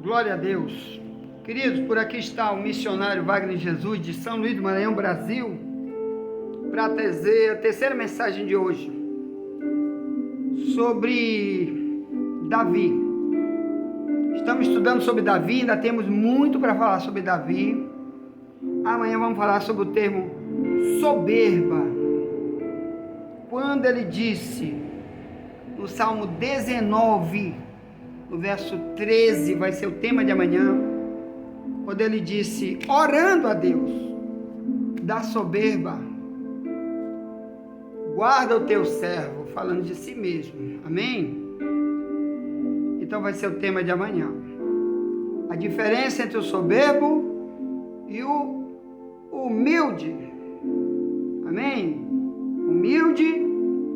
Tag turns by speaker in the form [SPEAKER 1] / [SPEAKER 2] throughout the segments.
[SPEAKER 1] Glória a Deus. Queridos, por aqui está o missionário Wagner Jesus, de São Luís do Maranhão, Brasil, para trazer a terceira mensagem de hoje, sobre Davi. Estamos estudando sobre Davi, ainda temos muito para falar sobre Davi. Amanhã vamos falar sobre o termo soberba. Quando ele disse, no Salmo 19, no verso 13, vai ser o tema de amanhã, quando ele disse, orando a Deus, da soberba, guarda o teu servo, falando de si mesmo, amém? Então vai ser o tema de amanhã, a diferença entre o soberbo e o humilde, amém? Humilde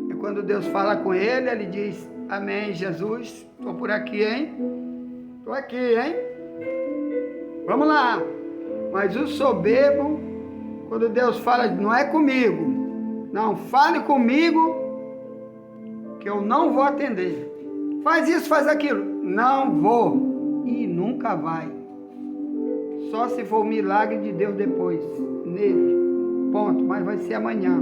[SPEAKER 1] é quando Deus fala com ele, ele diz, amém, Jesus, estou por aqui, hein? Estou aqui, hein? Vamos lá. Mas o soberbo, quando Deus fala, não é comigo. Não, fale comigo, que eu não vou atender. Faz isso, faz aquilo. Não vou. E nunca vai. Só se for o milagre de Deus depois, nele. Ponto. Mas vai ser amanhã.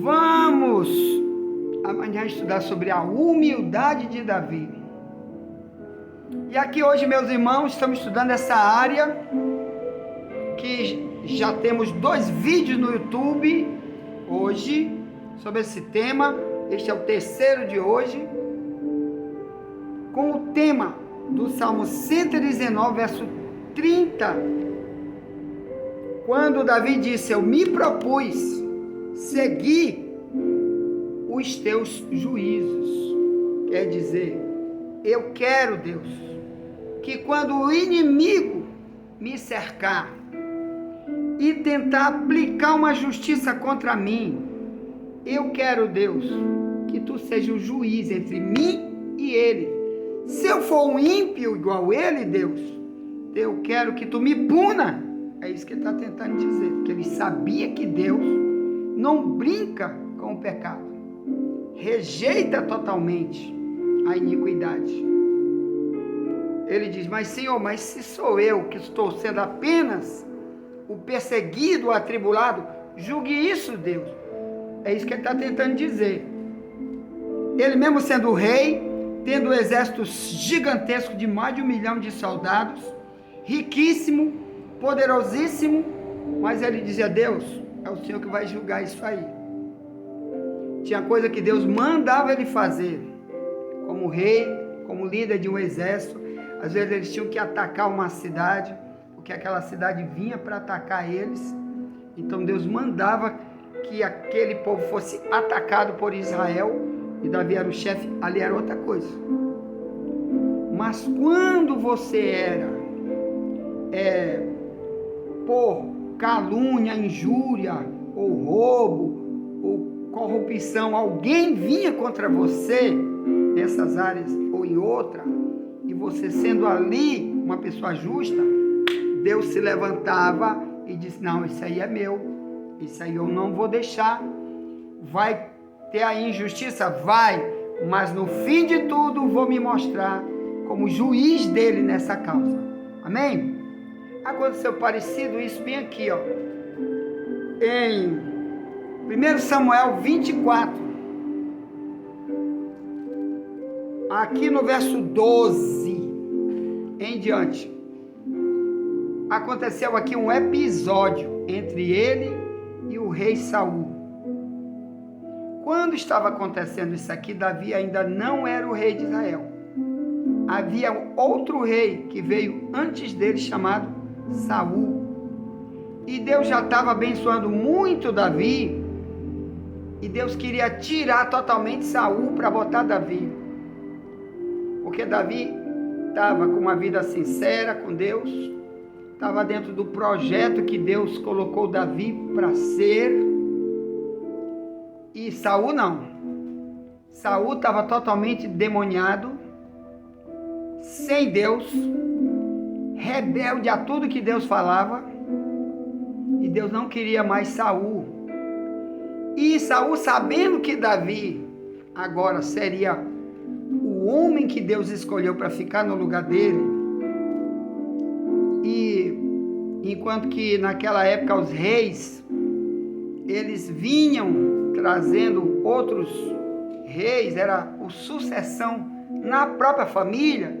[SPEAKER 1] Vamos amanhã estudar sobre a humildade de Davi. E aqui hoje, meus irmãos, estamos estudando essa área que já temos 2 vídeos no YouTube hoje sobre esse tema. Este é o terceiro de hoje, com o tema do Salmo 119, verso 30, quando Davi disse, eu me propus seguir os teus juízos. Quer dizer, eu quero, Deus, que quando o inimigo me cercar e tentar aplicar uma justiça contra mim, eu quero, Deus, que tu seja o juiz entre mim e ele. Se eu for um ímpio igual ele, Deus, eu quero que tu me puna. É isso que ele está tentando dizer, porque ele sabia que Deus não brinca com o pecado, rejeita totalmente a iniquidade. Ele diz, mas Senhor, mas se sou eu que estou sendo apenas o perseguido, o atribulado, julgue isso, Deus. É isso que ele está tentando dizer. Ele mesmo sendo o rei, tendo um exército gigantesco de mais de 1 milhão de soldados, riquíssimo, poderosíssimo, mas ele dizia, Deus, é o Senhor que vai julgar isso aí. Tinha coisa que Deus mandava ele fazer, como rei, como líder de um exército. Às vezes eles tinham que atacar uma cidade, porque aquela cidade vinha para atacar eles. Então Deus mandava que aquele povo fosse atacado por Israel, e Davi era o chefe, ali era outra coisa. Mas quando você era por calúnia, injúria, ou roubo, ou corrupção, alguém vinha contra você, nessas áreas ou em outra, e você sendo ali uma pessoa justa, Deus se levantava e disse, não, isso aí é meu, isso aí eu não vou deixar. Vai ter a injustiça? Vai, mas no fim de tudo vou me mostrar como juiz dele nessa causa. Amém? Aconteceu parecido isso bem aqui, ó, em 1 Samuel 24, aqui no verso 12 em diante. Aconteceu aqui um episódio entre ele e o rei Saul. Quando estava acontecendo isso aqui, Davi ainda não era o rei de Israel. Havia outro rei que veio antes dele, chamado Saul. E Deus já estava abençoando muito Davi, e Deus queria tirar totalmente Saul para botar Davi. Porque Davi estava com uma vida sincera com Deus, estava dentro do projeto que Deus colocou Davi para ser. E Saul não. Saul estava totalmente demoniado, sem Deus, rebelde a tudo que Deus falava, e Deus não queria mais Saul. E Saul, sabendo que Davi agora seria o o homem que Deus escolheu para ficar no lugar dele. E enquanto que naquela época os reis, eles vinham trazendo outros reis, era a sucessão na própria família,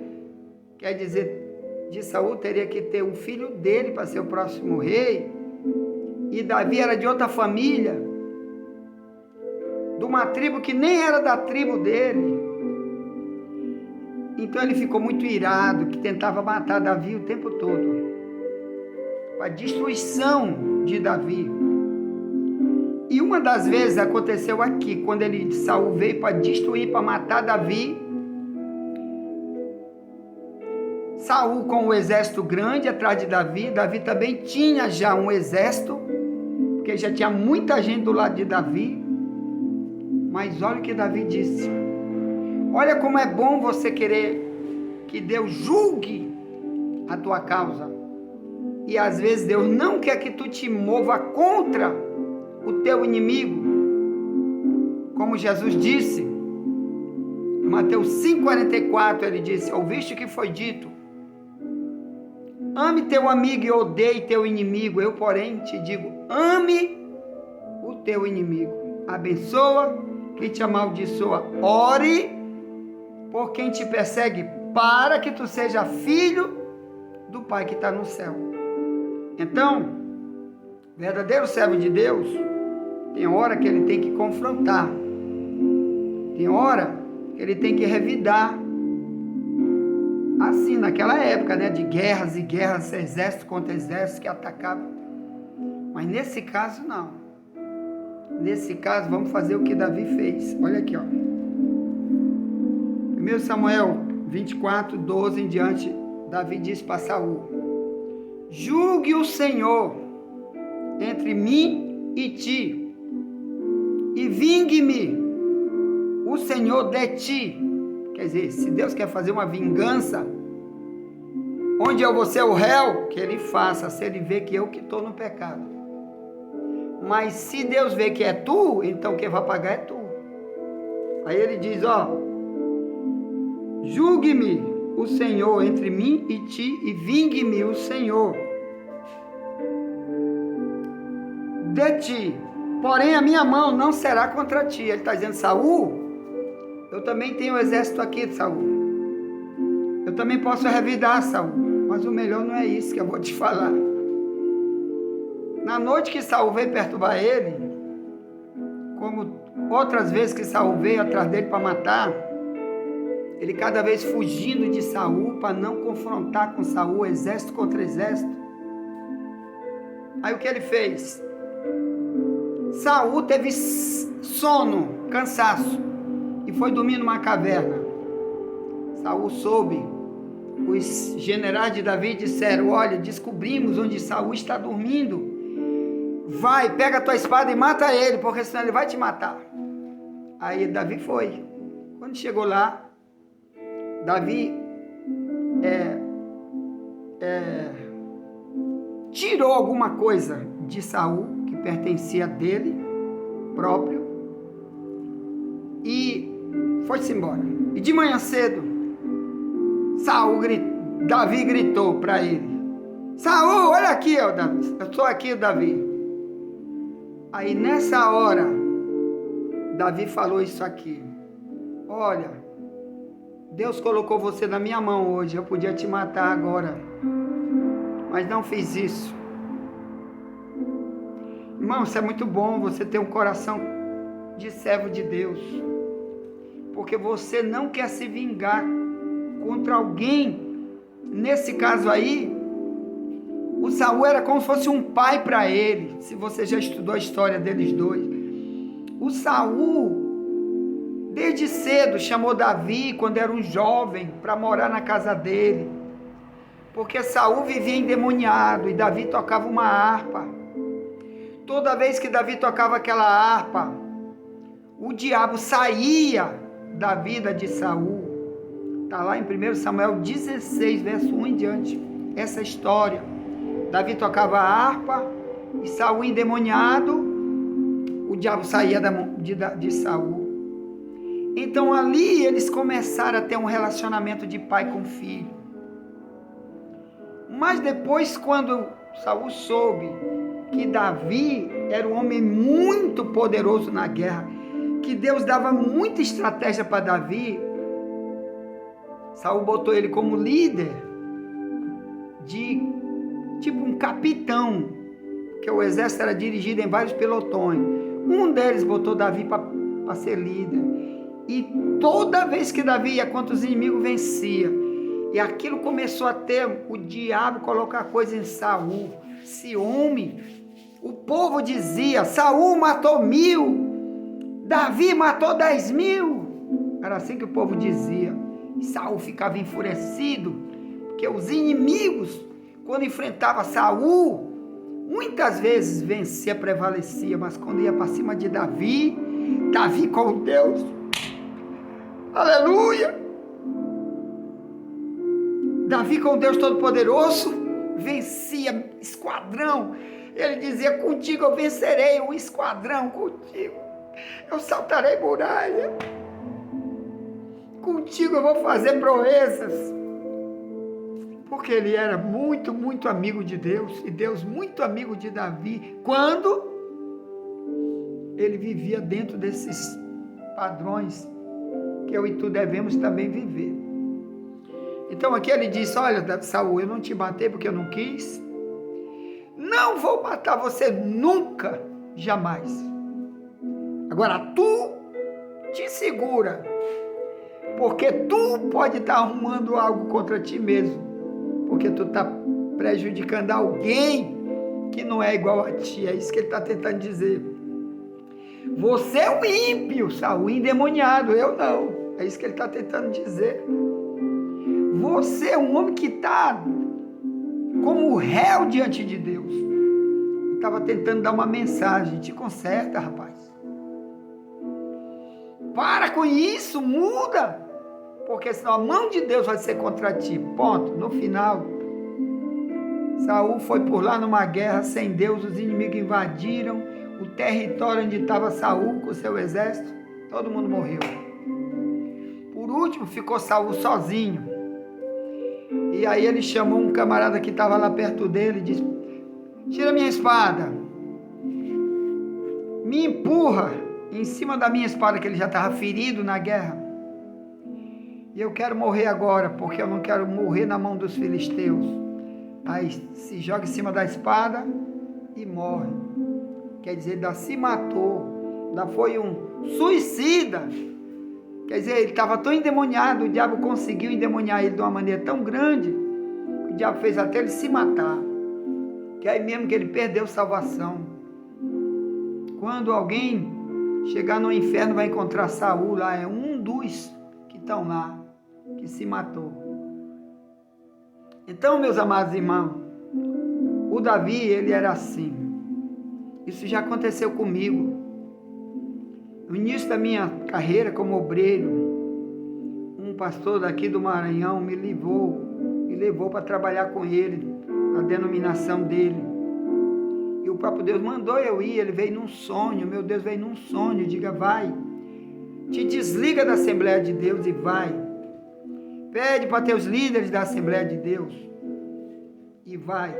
[SPEAKER 1] quer dizer, de Saul teria que ter um filho dele para ser o próximo rei, e Davi era de outra família, de uma tribo que nem era da tribo dele. Então ele ficou muito irado, que tentava matar Davi o tempo todo, para a destruição de Davi. E uma das vezes aconteceu aqui, quando Saul veio para destruir, para matar Davi. Saul com um exército grande atrás de Davi. Davi também tinha já um exército, porque já tinha muita gente do lado de Davi. Mas olha o que Davi disse. Olha como é bom você querer que Deus julgue a tua causa. E às vezes Deus não quer que tu te mova contra o teu inimigo. Como Jesus disse, Mateus 5,44, ele disse: ouviste o que foi dito? Ame teu amigo e odeie teu inimigo. Eu, porém, te digo, ame o teu inimigo. Abençoa quem te amaldiçoa. Ore por quem te persegue, para que tu seja filho do Pai que está no céu. Então, verdadeiro servo de Deus, tem hora que ele tem que confrontar. Tem hora que ele tem que revidar. Assim, naquela época, né, de guerras e guerras, exército contra exército que atacava. Mas nesse caso, não. Nesse caso, vamos fazer o que Davi fez. Olha aqui, ó. 1 Samuel 24, 12 em diante, Davi disse para Saul: julgue o Senhor entre mim e ti, e vingue-me o Senhor de ti. Quer dizer, se Deus quer fazer uma vingança, onde eu vou ser o réu, que ele faça, se ele vê que eu que estou no pecado. Mas se Deus vê que é tu, então quem vai pagar é tu. Aí ele diz, ó, julgue-me o Senhor entre mim e ti, e vingue-me o Senhor de ti, porém a minha mão não será contra ti. Ele está dizendo, Saul, eu também tenho um exército aqui, Saul. Eu também posso revidar, Saul. Mas o melhor não é isso que eu vou te falar. Na noite que Saul veio perturbar ele, como outras vezes que Saul veio atrás dele para matar, ele cada vez fugindo de Saul para não confrontar com Saul, exército contra exército. Aí o que ele fez? Saul teve sono, cansaço, e foi dormir numa caverna. Saul soube. Os generais de Davi disseram, olha, descobrimos onde Saul está dormindo. Vai, pega a tua espada e mata ele, porque senão ele vai te matar. Aí Davi foi. Quando chegou lá, Davi tirou alguma coisa de Saul, que pertencia dele próprio, e foi-se embora. E de manhã cedo, Davi gritou para ele, Saul, olha aqui, ó, Davi, eu estou aqui, Davi. Aí nessa hora, Davi falou isso aqui, olha, Deus colocou você na minha mão hoje, eu podia te matar agora, mas não fiz isso. Irmão, isso é muito bom, você ter um coração de servo de Deus, porque você não quer se vingar contra alguém. Nesse caso aí, o Saul era como se fosse um pai para ele, se você já estudou a história deles dois. O Saul, desde cedo, chamou Davi, quando era um jovem, para morar na casa dele, porque Saul vivia endemoniado e Davi tocava uma harpa. Toda vez que Davi tocava aquela harpa, o diabo saía da vida de Saul. Está lá em 1 Samuel 16, verso 1 em diante, essa história. Davi tocava a harpa e Saul endemoniado, o diabo saía de Saul. Então ali eles começaram a ter um relacionamento de pai com filho. Mas depois, quando Saul soube que Davi era um homem muito poderoso na guerra, que Deus dava muita estratégia para Davi, Saul botou ele como líder de tipo um capitão, que o exército era dirigido em vários pelotões. Um deles botou Davi para ser líder. E toda vez que Davi ia contra os inimigos, vencia. E aquilo começou a ter o diabo colocar coisa em Saul, ciúme. O povo dizia: Saul matou 1000, Davi matou 10.000. Era assim que o povo dizia. E Saul ficava enfurecido, porque os inimigos, quando enfrentava Saul, muitas vezes vencia, prevalecia, mas quando ia para cima de Davi, Davi com Deus, aleluia, Davi com Deus Todo-Poderoso, vencia esquadrão. Ele dizia: contigo eu vencerei um esquadrão, contigo eu saltarei muralha, contigo eu vou fazer proezas. Porque ele era muito, muito amigo de Deus, e Deus muito amigo de Davi, quando ele vivia dentro desses padrões que eu e tu devemos também viver. Então aqui ele disse: olha, Saul, eu não te matei porque eu não quis, não vou matar você nunca, jamais. Agora tu te segura, porque tu pode estar arrumando algo contra ti mesmo, porque tu está prejudicando alguém que não é igual a ti. É isso que ele está tentando dizer. Você é um ímpio, Saul, endemoniado, eu não. É isso que ele está tentando dizer. Você é um homem que está como réu diante de Deus. Ele estava tentando dar uma mensagem: te conserta, rapaz. Para com isso, muda. Porque senão a mão de Deus vai ser contra ti. Ponto. No final, Saul foi por lá numa guerra sem Deus, os inimigos invadiram o território onde estava Saul com seu exército, todo mundo morreu. Por último, ficou Saul sozinho. E aí ele chamou um camarada que estava lá perto dele e disse: tira minha espada, me empurra em cima da minha espada, que ele já estava ferido na guerra. E eu quero morrer agora, porque eu não quero morrer na mão dos filisteus. Aí se joga em cima da espada e morre. Quer dizer, ainda se matou, ainda foi um suicida. Quer dizer, ele estava tão endemoniado, o diabo conseguiu endemoniar ele de uma maneira tão grande, que o diabo fez até ele se matar. Que aí mesmo que ele perdeu salvação. Quando alguém chegar no inferno, vai encontrar Saul lá, é um dos que estão lá, que se matou. Então, meus amados irmãos, o Davi, ele era assim. Isso já aconteceu comigo. No início da minha carreira como obreiro, um pastor daqui do Maranhão me levou para trabalhar com ele, na denominação dele. E o próprio Deus mandou eu ir, ele veio num sonho, meu Deus veio num sonho, diga: vai, te desliga da Assembleia de Deus e vai. Pede para teus líderes da Assembleia de Deus e vai.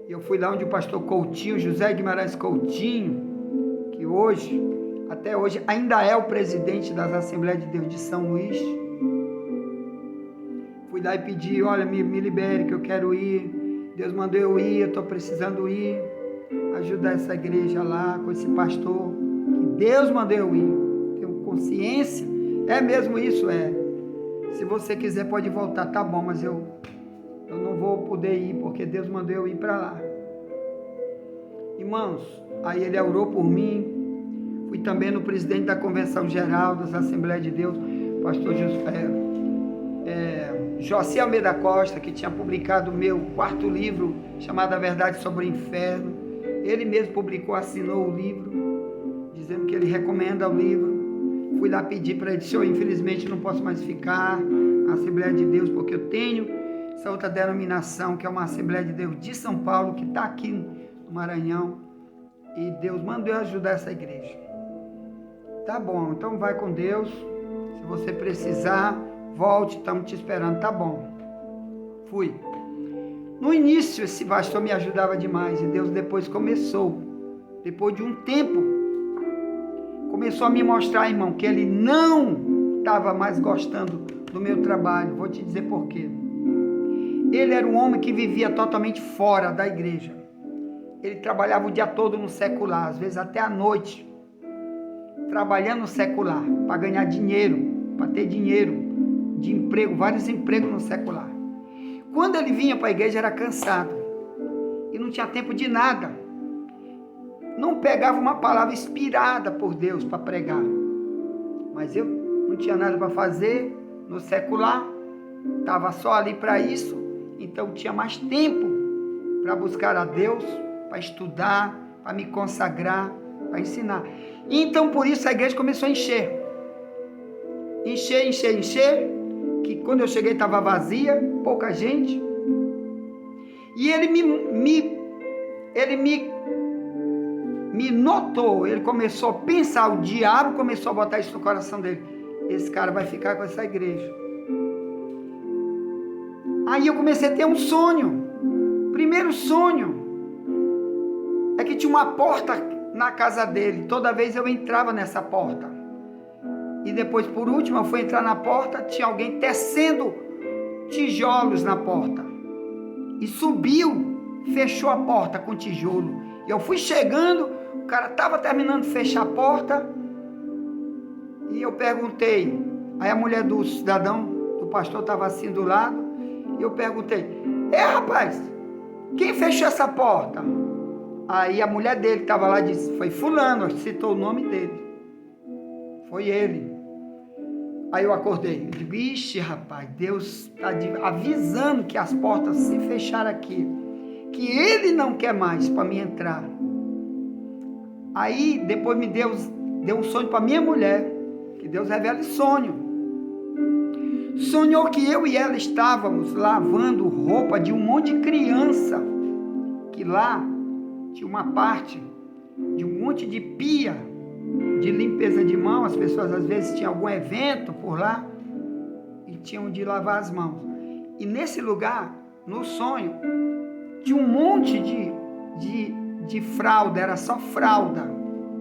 [SPEAKER 1] Eu fui lá onde o pastor Coutinho, José Guimarães Coutinho, que hoje, até hoje, ainda é o presidente das Assembleias de Deus de São Luís. Fui lá e pedi: olha, me libere que eu quero ir. Deus mandou eu ir, eu estou precisando ir. Ajudar essa igreja lá, com esse pastor, que Deus mandou eu ir. Tenho consciência, é mesmo isso, é. Se você quiser pode voltar, tá bom, mas eu não vou poder ir, porque Deus mandou eu ir para lá. Irmãos, aí ele orou por mim. Fui também no presidente da Convenção Geral das Assembleias de Deus, pastor Joci Almeida Costa, que tinha publicado o meu 4º livro, chamado A Verdade sobre o Inferno. Ele mesmo publicou, assinou o livro, dizendo que ele recomenda o livro. Fui lá pedir para ele: senhor, infelizmente não posso mais ficar na Assembleia de Deus, porque eu tenho essa outra denominação, que é uma Assembleia de Deus de São Paulo, que está aqui no Maranhão, e Deus mandou eu ajudar essa igreja. Tá bom, então vai com Deus. Se você precisar, volte, estamos te esperando. Tá bom. Fui. No início, esse pastor me ajudava demais. E Deus depois começou. Depois de um tempo, começou a me mostrar, irmão, que ele não estava mais gostando do meu trabalho. Vou te dizer por quê. Ele era um homem que vivia totalmente fora da igreja. Ele trabalhava o dia todo no secular, às vezes até à noite, trabalhando no secular, para ganhar dinheiro, para ter dinheiro de emprego, vários empregos no secular. Quando ele vinha para a igreja, era cansado e não tinha tempo de nada. Não pegava uma palavra inspirada por Deus para pregar. Mas eu não tinha nada para fazer no secular, estava só ali para isso, então tinha mais tempo para buscar a Deus, para estudar, para me consagrar, para ensinar. Então por isso a igreja começou a encher. Encher, que quando eu cheguei estava vazia, pouca gente. E ele me notou, ele começou a pensar, o diabo começou a botar isso no coração dele. Esse cara vai ficar com essa igreja. Aí eu comecei a ter um sonho. Primeiro sonho é que tinha uma porta na casa dele. Toda vez eu entrava nessa porta. E depois, por último, eu fui entrar na porta, tinha alguém tecendo tijolos na porta. E subiu, fechou a porta com tijolo. E eu fui chegando, o cara estava terminando de fechar a porta. E eu perguntei, aí a mulher do cidadão, do pastor, estava assim do lado. E eu perguntei, rapaz, quem fechou essa porta? Aí a mulher dele que estava lá disse, foi fulano, citou o nome dele. Foi ele. Aí eu acordei, eu digo, ixi rapaz, Deus está avisando que as portas se fecharam aqui, que ele não quer mais para mim entrar. Aí depois me deu um sonho para minha mulher, que Deus revela sonho. Sonhou que eu e ela estávamos lavando roupa de um monte de criança, que lá tinha uma parte de um monte de pia de limpeza de mão. As pessoas às vezes tinham algum evento por lá e tinham de lavar as mãos. E nesse lugar, no sonho, tinha um monte de fralda, era só fralda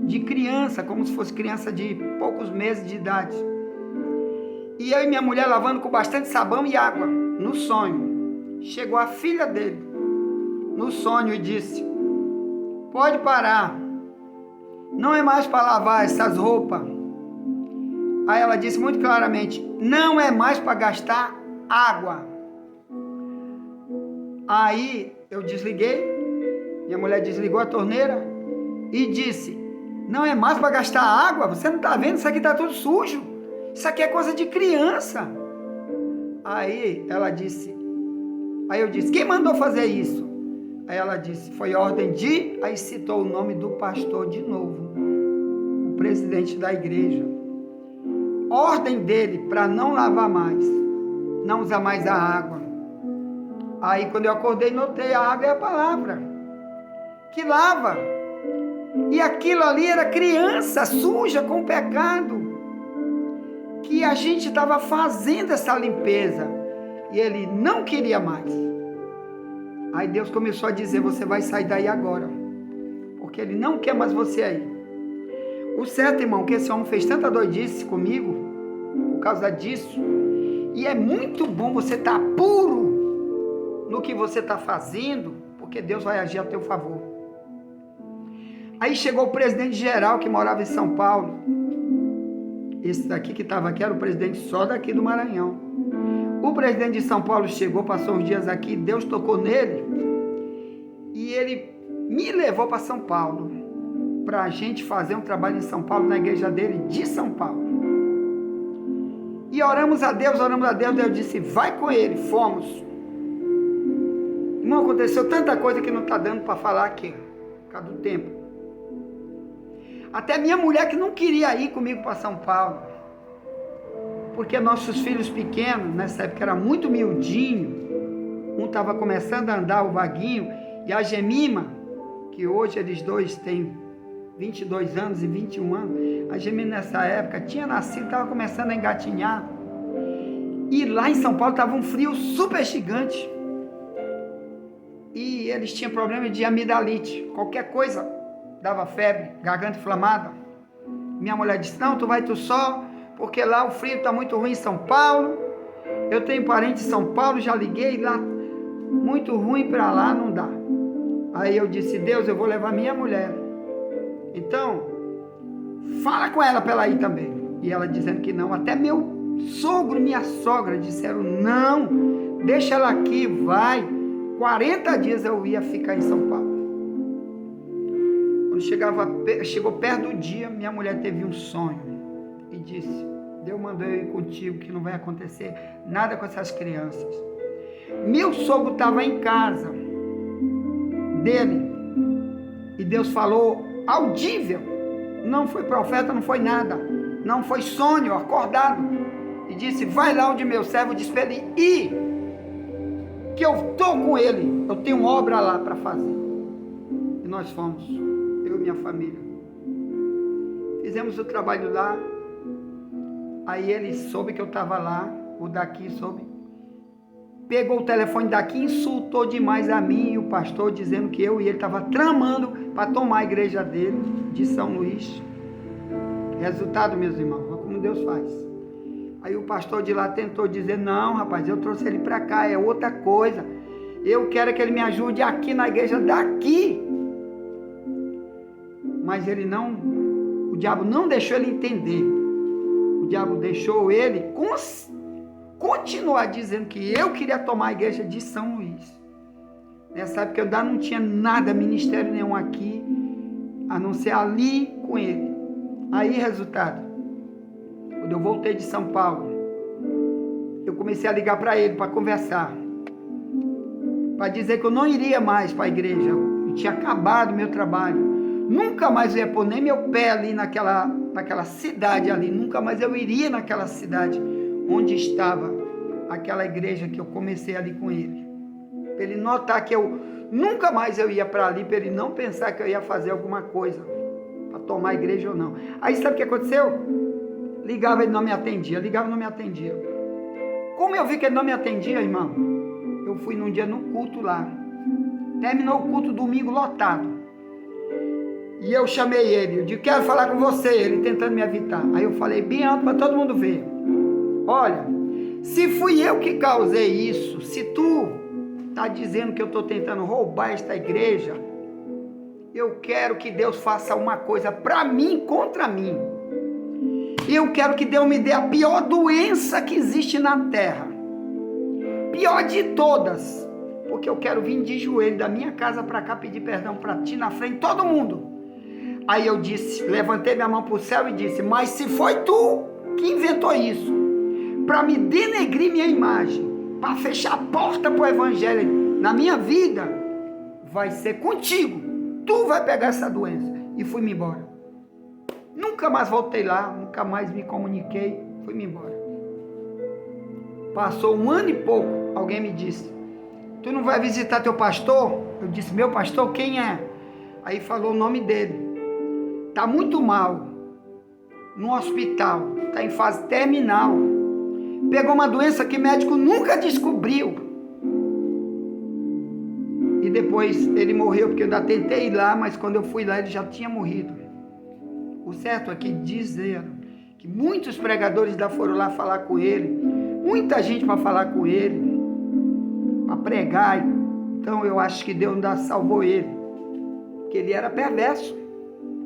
[SPEAKER 1] de criança, como se fosse criança de poucos meses de idade. E eu e minha mulher lavando com bastante sabão e água, no sonho. Chegou a filha dele, no sonho, e disse, pode parar, não é mais para lavar essas roupas. Aí ela disse muito claramente, não é mais para gastar água. Aí eu desliguei, minha mulher desligou a torneira e disse, não é mais para gastar água, você não está vendo, isso aqui está tudo sujo. Isso aqui é coisa de criança. Aí ela disse, aí eu disse, quem mandou fazer isso? Aí ela disse, foi ordem de, aí citou o nome do pastor de novo, o presidente da igreja. Ordem dele para não lavar mais, não usar mais a água. Aí quando eu acordei, notei, a água é a palavra que lava. E aquilo ali era criança suja com pecado, que a gente estava fazendo essa limpeza e ele não queria mais. Aí Deus começou a dizer, você vai sair daí agora, porque ele não quer mais você aí. O certo, irmão, que esse homem fez tanta doidice comigo por causa disso, e é muito bom você estar puro no que você está fazendo, porque Deus vai agir a teu favor. Aí chegou o presidente geral que morava em São Paulo. Esse daqui que estava aqui era o presidente só daqui do Maranhão. O presidente de São Paulo chegou, passou uns dias aqui, Deus tocou nele e ele me levou para São Paulo para a gente fazer um trabalho em São Paulo, na igreja dele de São Paulo. E oramos a Deus, Deus disse, vai com ele, fomos. Irmão, aconteceu tanta coisa que não está dando para falar aqui, por causa do tempo. Até minha mulher que não queria ir comigo para São Paulo, porque nossos filhos pequenos, nessa época era muito miudinho, um estava começando a andar, o Vaguinho, e a Gemima, que hoje eles dois têm 22 anos e 21 anos. A Gemini nessa época tinha nascido, estava começando a engatinhar. E lá em São Paulo estava um frio super gigante. E eles tinham problema de amidalite. Qualquer coisa dava febre, garganta inflamada. Minha mulher disse, não, tu vai tu só, porque lá o frio está muito ruim em São Paulo. Eu tenho parente em São Paulo, já liguei lá. Muito ruim para lá, não dá. Aí eu disse, Deus, eu vou levar minha mulher. Então, fala com ela para ela ir também. E ela dizendo que não. Até meu sogro e minha sogra disseram, não, deixa ela aqui, vai. 40 dias eu ia ficar em São Paulo. Quando chegou perto do dia, minha mulher teve um sonho. E disse, Deus mandou eu ir contigo, que não vai acontecer nada com essas crianças. Meu sogro estava em casa dele. E Deus falou audível. Não foi profeta, não foi nada. Não foi sonho, acordado. E disse, vai lá onde meu servo disse para ele ir. Que eu estou com ele. Eu tenho obra lá para fazer. E nós fomos, eu e minha família. Fizemos o trabalho lá. Aí ele soube que eu estava lá. O daqui soube. Pegou o telefone daqui, insultou demais a mim e o pastor, dizendo que eu e ele estava tramando para tomar a igreja dele, de São Luís. Resultado, meus irmãos, olha como Deus faz. Aí o pastor de lá tentou dizer, não, rapaz, eu trouxe ele para cá, é outra coisa. Eu quero que ele me ajude aqui na igreja daqui. Mas ele não, o diabo não deixou ele entender. O diabo deixou ele continuar dizendo que eu queria tomar a igreja de São Luís. Nessa época eu ainda não tinha nada, ministério nenhum aqui, a não ser ali com ele. Aí, resultado, quando eu voltei de São Paulo, eu comecei a ligar para ele, para conversar, para dizer que eu não iria mais para a igreja. Eu tinha acabado o meu trabalho. Nunca mais eu ia pôr nem meu pé ali naquela cidade ali. Nunca mais eu iria naquela cidade onde estava aquela igreja que eu comecei ali com ele. Para ele notar que eu nunca mais eu ia para ali, para ele não pensar que eu ia fazer alguma coisa, para tomar a igreja ou não. Aí sabe o que aconteceu? Ligava, ele não me atendia, ligava, não me atendia. Como eu vi que ele não me atendia, irmão, eu fui num dia no culto lá. Terminou o culto domingo lotado. E eu chamei ele, eu disse, quero falar com você, ele tentando me evitar. Aí eu falei bem alto para todo mundo ver. Olha, se fui eu que causei isso, se tu está dizendo que eu estou tentando roubar esta igreja, eu quero que Deus faça uma coisa para mim, contra mim. Eu quero que Deus me dê a pior doença que existe na terra. Pior de todas. Porque eu quero vir de joelho da minha casa para cá pedir perdão para ti na frente de todo mundo. Aí eu disse, levantei minha mão para o céu e disse, mas se foi tu que inventou isso, para me denegrir minha imagem, para fechar a porta para o evangelho na minha vida, vai ser contigo. Tu vai pegar essa doença. E fui-me embora. Nunca mais voltei lá, nunca mais me comuniquei, fui-me embora. Passou 1 ano e pouco, alguém me disse, tu não vai visitar teu pastor? Eu disse, meu pastor, quem é? Aí falou o nome dele. Está muito mal, no hospital, está em fase terminal. Pegou uma doença que médico nunca descobriu. E depois ele morreu, porque eu ainda tentei ir lá, mas quando eu fui lá ele já tinha morrido. O certo é que dizeram que muitos pregadores da foram lá falar com ele, muita gente para falar com ele, para pregar. Então eu acho que Deus ainda salvou ele, porque ele era perverso,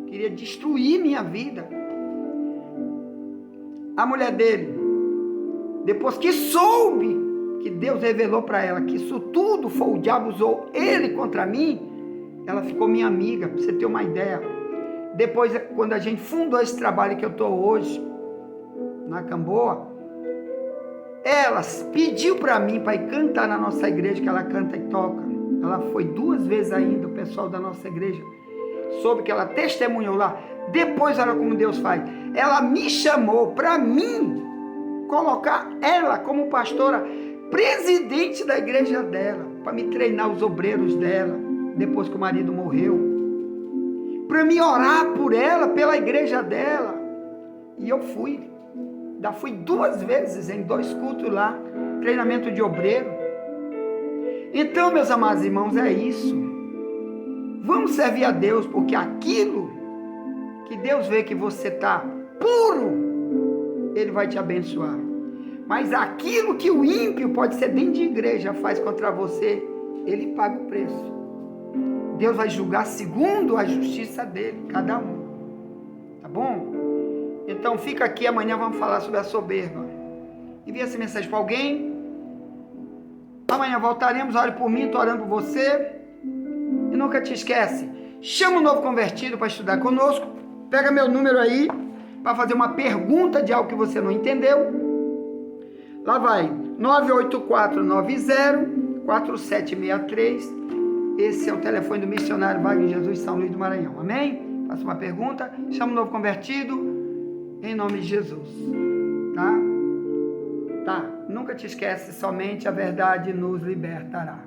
[SPEAKER 1] queria destruir minha vida. A mulher dele, depois que soube que Deus revelou para ela que isso tudo foi o diabo usou ele contra mim, ela ficou minha amiga, para você ter uma ideia. Depois, quando a gente fundou esse trabalho que eu estou hoje, na Camboa, ela pediu para mim para ir cantar na nossa igreja, que ela canta e toca. Ela foi 2 vezes ainda, o pessoal da nossa igreja soube que ela testemunhou lá. Depois, olha como Deus faz. Ela me chamou para mim colocar ela como pastora, presidente da igreja dela, para me treinar os obreiros dela, depois que o marido morreu. para me orar por ela, pela igreja dela. E eu fui. Já fui 2 vezes em 2 cultos lá, treinamento de obreiro. Então, meus amados irmãos, é isso. Vamos servir a Deus, porque aquilo que Deus vê que você está puro, Ele vai te abençoar. Mas aquilo que o ímpio, pode ser dentro de igreja, faz contra você, ele paga o preço. Deus vai julgar segundo a justiça dele, cada um. Tá bom? Então fica aqui, amanhã vamos falar sobre a soberba. Envia essa mensagem para alguém. Amanhã voltaremos, ore por mim, estou orando por você. E nunca te esquece, chama um novo convertido para estudar conosco. Pega meu número aí, para fazer uma pergunta de algo que você não entendeu. Lá vai, 98490-4763. Esse é o telefone do missionário Wagner Jesus, São Luís do Maranhão. Amém? Faça uma pergunta, chama um novo convertido, em nome de Jesus. Tá? Tá. Nunca te esquece, somente a verdade nos libertará.